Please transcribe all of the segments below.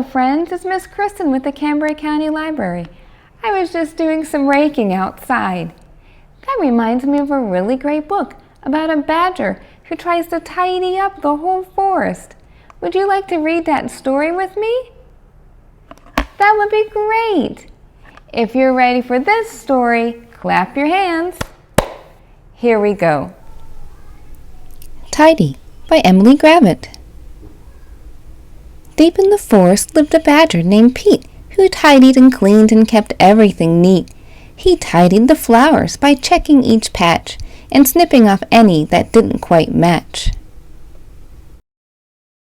Hello friends, it's Miss Kristen with the Cambria County Library. I was just doing some raking outside. That reminds me of a really great book about a badger who tries to tidy up the whole forest. Would you like to read that story with me? That would be great. If you're ready for this story, clap your hands. Here we go. Tidy by Emily Gravitt. Deep in the forest lived a badger named Pete, who tidied and cleaned and kept everything neat. He tidied the flowers by checking each patch and snipping off any that didn't quite match.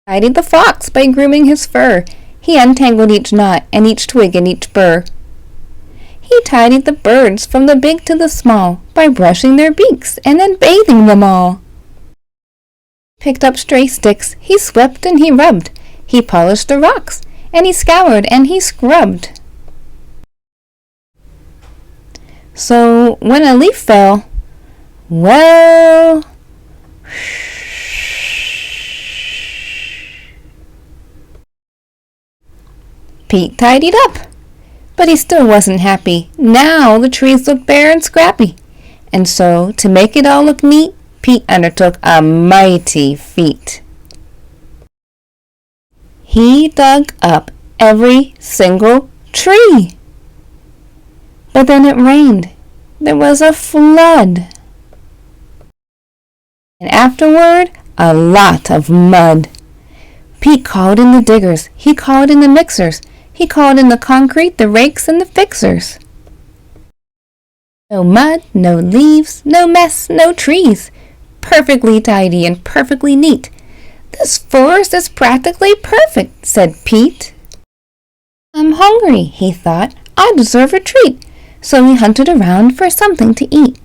Tidied the fox by grooming his fur. He untangled each knot and each twig and each burr. He tidied the birds from the big to the small by brushing their beaks and then bathing them all. Picked up stray sticks, he swept and he rubbed. He polished the rocks, and he scoured and he scrubbed. So when a leaf fell, well, Pete tidied up, but he still wasn't happy. Now the trees looked bare and scrappy, and so to make it all look neat, Pete undertook a mighty feat. He dug up every single tree. But then it rained. There was a flood. And afterward, a lot of mud. Pete called in the diggers. He called in the mixers. He called in the concrete, the rakes, and the fixers. No mud, no leaves, no mess, no trees. Perfectly tidy and perfectly neat. "This forest is practically perfect," said Pete. "I'm hungry," he thought. "I deserve a treat." So he hunted around for something to eat.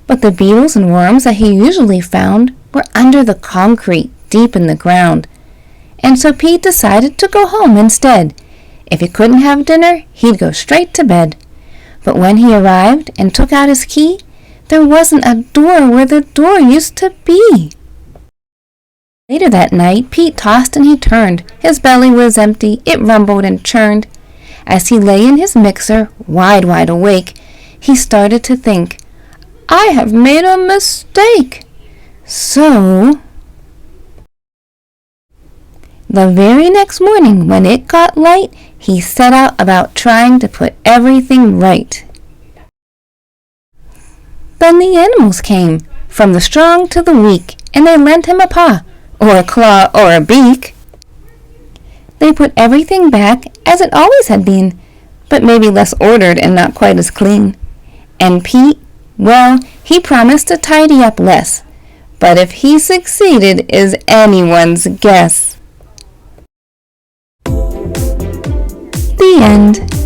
But the beetles and worms that he usually found were under the concrete, deep in the ground. And so Pete decided to go home instead. If he couldn't have dinner, he'd go straight to bed. But when he arrived and took out his key, there wasn't a door where the door used to be. Later that night, Pete tossed and he turned. His belly was empty, it rumbled and churned. As he lay in his mixer, wide awake, he started to think, "I have made a mistake." So, the very next morning, when it got light, he set out about trying to put everything right. Then the animals came, from the strong to the weak, and they lent him a paw, or a claw, or a beak. They put everything back as it always had been, but maybe less ordered and not quite as clean. And Pete, well, he promised to tidy up less, but if he succeeded is anyone's guess. The end.